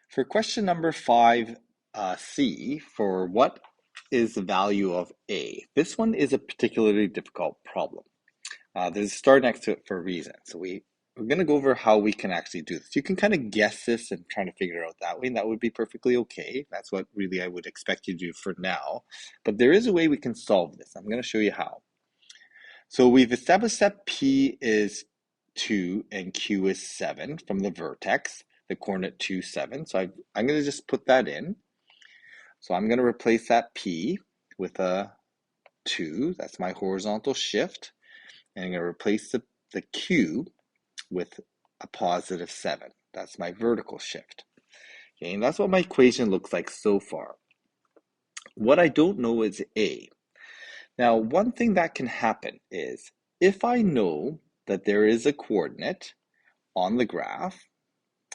For question number 5C, for what is the value of A? This one is a particularly difficult problem. There's a star next to it for a reason. So we're going to go over how we can actually do this. You can kind of guess this and try to figure it out that way, and that would be perfectly okay. That's what really I would expect you to do for now. But there is a way we can solve this. I'm going to show you how. So we've established that P is 2 and Q is 7 from the vertex, the coordinate 2, 7. So I'm going to just put that in. So I'm going to replace that P with a 2. That's my horizontal shift. And I'm going to replace the Q with a positive 7. That's my vertical shift. Okay, and that's what my equation looks like so far. What I don't know is A. Now, one thing that can happen is if I know that there is a coordinate on the graph,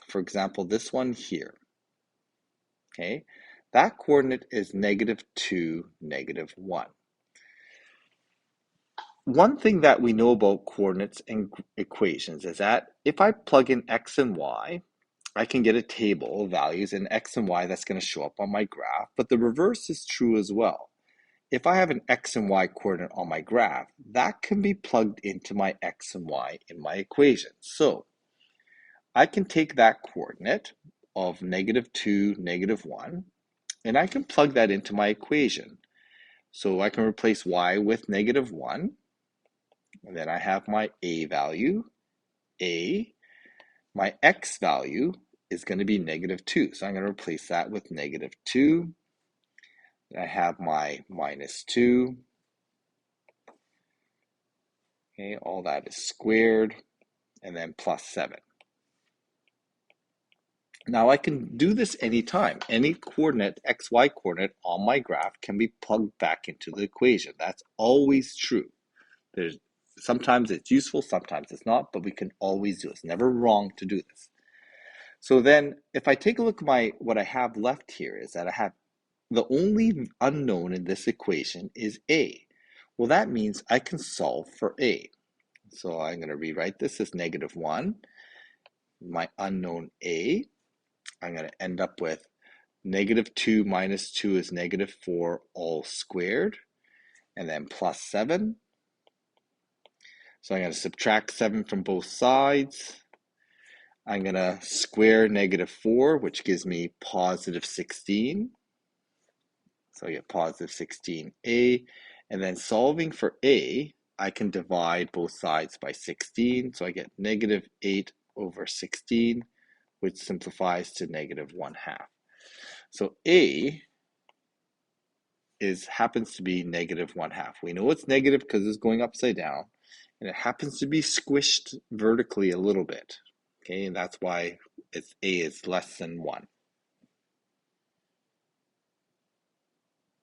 for example, this one here, okay, that coordinate is -2, -1. One thing that we know about coordinates and equations is that if I plug in x and y, I can get a table of values in x and y that's going to show up on my graph, but the reverse is true as well. If I have an x and y coordinate on my graph, that can be plugged into my x and y in my equation. So I can take that coordinate of -2, -1, and I can plug that into my equation. So I can replace y with -1, and then I have my a value, a. My x value is going to be -2, so I'm going to replace that with -2. I have my -2. Okay, all that is squared, and then +7. Now I can do this anytime. Any coordinate, xy coordinate on my graph can be plugged back into the equation. That's always true. There's sometimes it's useful, sometimes it's not, but we can always do it. It's never wrong to do this. So then if I take a look at what I have left here is that I have the only unknown in this equation is A. Well, that means I can solve for A. So I'm going to rewrite this as -1. My unknown A, I'm going to end up with -2 minus 2 is -4 all squared, and then +7. So I'm going to subtract 7 from both sides. I'm going to square -4, which gives me +16. So I get +16a. And then solving for a, I can divide both sides by 16. So I get -8 over 16, which simplifies to -1/2. So a happens to be -1/2. We know it's negative because it's going upside down, and it happens to be squished vertically a little bit. Okay, and that's why a is less than 1.